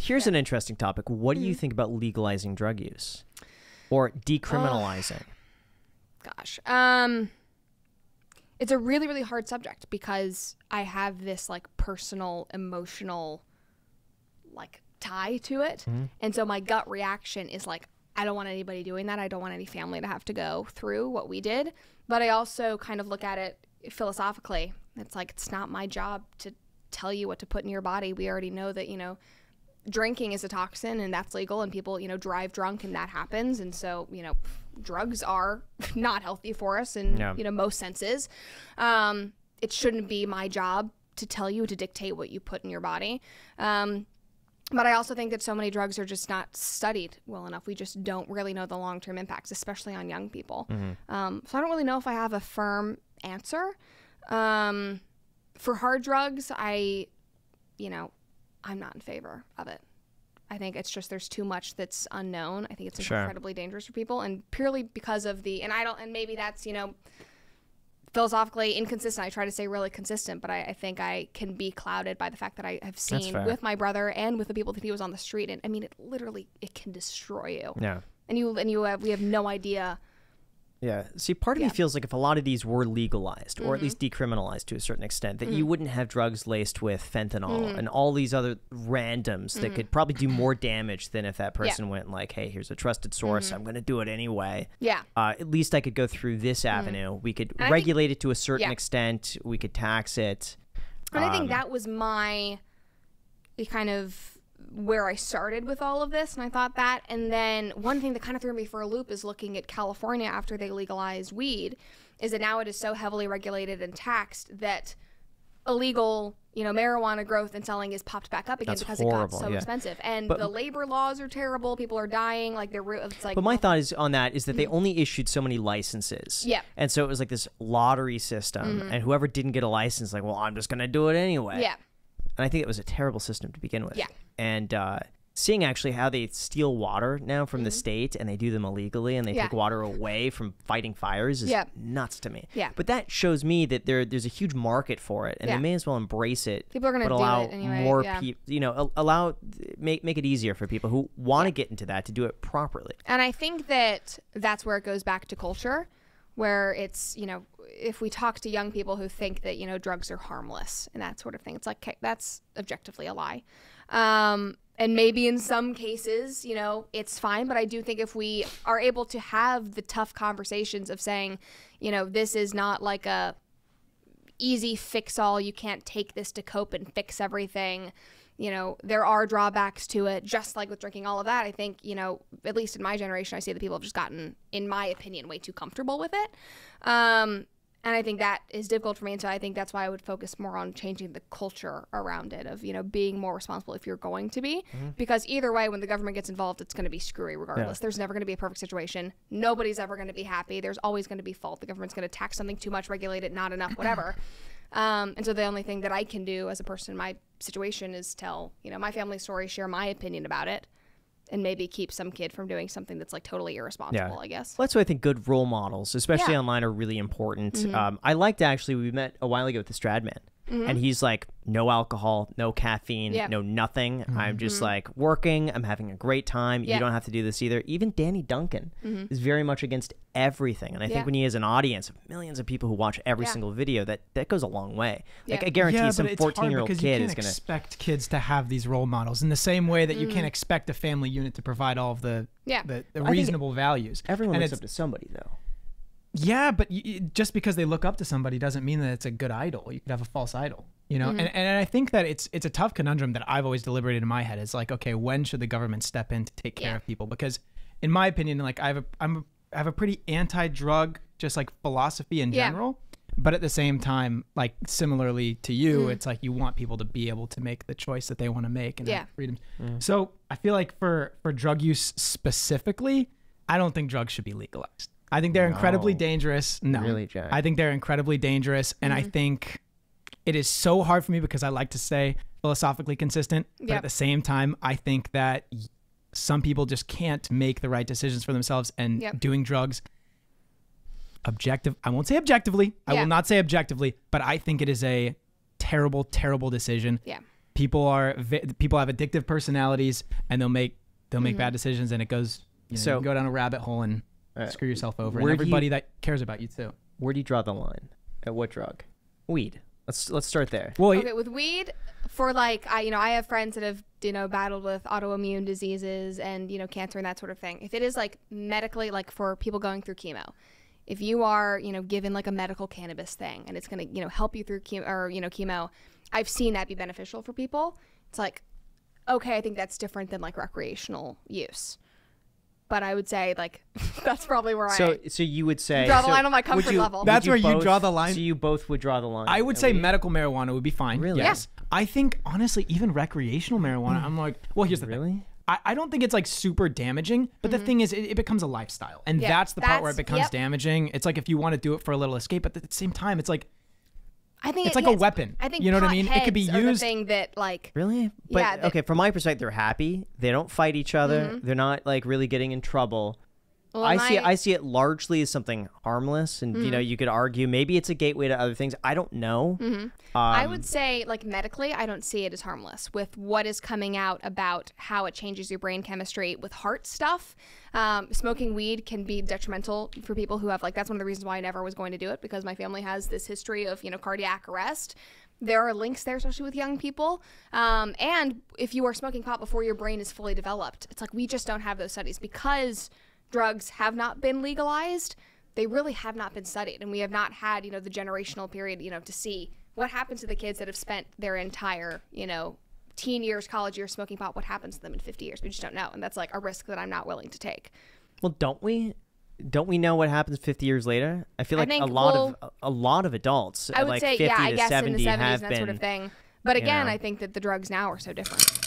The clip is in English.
Here's an interesting topic. What do you think about legalizing drug use or decriminalizing? Gosh. It's a really, really hard subject because I have this like personal, emotional like tie to it. And so my gut reaction is like, I don't want anybody doing that. I don't want any family to have to go through what we did. But I also kind of look at it philosophically. It's like, it's not my job to tell you what to put in your body. We already know that, you know, drinking is a toxin and that's legal, and people, you know, drive drunk and that happens. And so, you know, drugs are not healthy for us in, you know, most senses. It shouldn't be my job to tell you, to dictate what you put in your body. But I also think that so many drugs are just not studied well enough. We just don't really know the long-term impacts, especially on young people. So I don't really know if I have a firm answer. For hard drugs, I'm not in favor of it. I think it's just, there's too much that's unknown. I think it's incredibly dangerous for people, and purely because of and maybe that's, you know, philosophically inconsistent. I try to stay really consistent, but I think I can be clouded by the fact that I have seen with my brother and with the people that he was on the street. And I mean, it can destroy you. Yeah. And we have no idea. Yeah. See, part of me feels like if a lot of these were legalized, or at least decriminalized to a certain extent, that you wouldn't have drugs laced with fentanyl and all these other randoms that could probably do more damage than if that person went like, hey, here's a trusted source. I'm going to do it anyway. Yeah. At least I could go through this avenue. We could regulate it to a certain extent. We could tax it. And I think that was my kind of where I started with all of this, and I thought that. And then one thing that kind of threw me for a loop is looking at California after they legalized weed, is that now it is so heavily regulated and taxed that illegal, you know, marijuana growth and selling is popped back up again because it got so expensive. And the labor laws are terrible. People are dying. Like it's like. But my thought is on that is that they only issued so many licenses. Yeah. And so it was like this lottery system, and whoever didn't get a license, like, well, I'm just gonna do it anyway. Yeah. And I think it was a terrible system to begin with. Yeah. And seeing actually how they steal water now from the state, and they do them illegally, and they take water away from fighting fires is nuts to me. Yeah. But that shows me that there's a huge market for it, and they may as well embrace it. People are going to do it anyway. More people, you know, make it easier for people who want to get into that to do it properly. And I think that's where it goes back to culture, where it's, you know, if we talk to young people who think that, you know, drugs are harmless and that sort of thing, it's like, okay, that's objectively a lie. And maybe in some cases, you know, it's fine. But I do think if we are able to have the tough conversations of saying, you know, this is not like a easy fix all, you can't take this to cope and fix everything. You know, there are drawbacks to it, just like with drinking, all of that. I think, you know, at least in my generation, I see that people have just gotten, in my opinion, way too comfortable with it. And I think that is difficult for me. And so I think that's why I would focus more on changing the culture around it, of, you know, being more responsible if you're going to be. Because either way, when the government gets involved, it's going to be screwy regardless. There's never going to be a perfect situation. Nobody's ever going to be happy. There's always going to be fault. The government's going to tax something too much, regulate it not enough, whatever. And so the only thing that I can do as a person in my situation is tell, you know, my family story, share my opinion about it, and maybe keep some kid from doing something that's like totally irresponsible, I guess. Well, that's why I think good role models, especially online, are really important. I liked, actually, we met a while ago with the Stradman, and he's like, no alcohol, no caffeine, no nothing. I'm just like working. I'm having a great time. You don't have to do this either. Even Danny Duncan is very much against everything. And I think when he has an audience of millions of people who watch every single video, that goes a long way. Like, I guarantee some 14-year-old kid is going to... You can't expect kids to have these role models in the same way that you can't expect a family unit to provide all of the reasonable values. Everyone looks up to somebody, though. Yeah, but just because they look up to somebody doesn't mean that it's a good idol. You could have a false idol, you know? And I think that it's a tough conundrum that I've always deliberated in my head. It's like, okay, when should the government step in to take care of people? Because in my opinion, like, I have a pretty anti-drug, just like philosophy in general. But at the same time, like, similarly to you, it's like you want people to be able to make the choice that they want to make and have freedom. So I feel like for drug use specifically, I don't think drugs should be legalized. I think they're incredibly dangerous. No, really, Jack. I think they're incredibly dangerous. And I think it is so hard for me because I like to stay philosophically consistent. But at the same time, I think that some people just can't make the right decisions for themselves, and doing drugs I won't say objectively. I will not say objectively, but I think it is a terrible, terrible decision. Yeah. people have addictive personalities, and they'll make bad decisions, and it goes you can go down a rabbit hole and screw yourself over, and everybody that cares about you too. Where do you draw the line? At what drug? Weed. Let's start there. Well, okay, with weed, for like I have friends that have battled with autoimmune diseases and cancer and that sort of thing. If it is like medically, like for people going through chemo, if you are given like a medical cannabis thing and it's gonna help you through chemo, I've seen that be beneficial for people. It's like, okay, I think that's different than like recreational use. But I would say like that's probably where So you would say draw the line on my comfort level. That's where you draw the line. So you both would draw the line. I would say medical marijuana would be fine. Really? Yes. Yeah. I think honestly, even recreational marijuana, I'm like, well, here's the thing. I don't think it's like super damaging, but the thing is, it becomes a lifestyle, and that's the part where it becomes damaging. It's like if you want to do it for a little escape, but at the same time, it's like. I think it's like a weapon. I think you know what I mean. It could be used. The thing that like really, but okay. From my perspective, they're happy. They don't fight each other. They're not like really getting in trouble. Well, I see it largely as something harmless, and you could argue maybe it's a gateway to other things. I don't know. I would say like medically, I don't see it as harmless with what is coming out about how it changes your brain chemistry with heart stuff. Smoking weed can be detrimental for people who have like that's one of the reasons why I never was going to do it, because my family has this history of cardiac arrest. There are links there, especially with young people. And if you are smoking pot before your brain is fully developed, it's like we just don't have those studies because drugs have not been legalized. They really have not been studied, and we have not had the generational period to see what happens to the kids that have spent their entire teen years, college years smoking pot. What happens to them in 50 years? We just don't know, and that's like a risk that I'm not willing to take. Well, don't we know what happens 50 years later? I feel like a lot of adults I would like say 50 I to guess 70 in the 70s have and that been sort of thing. But again, I think that the drugs now are so different.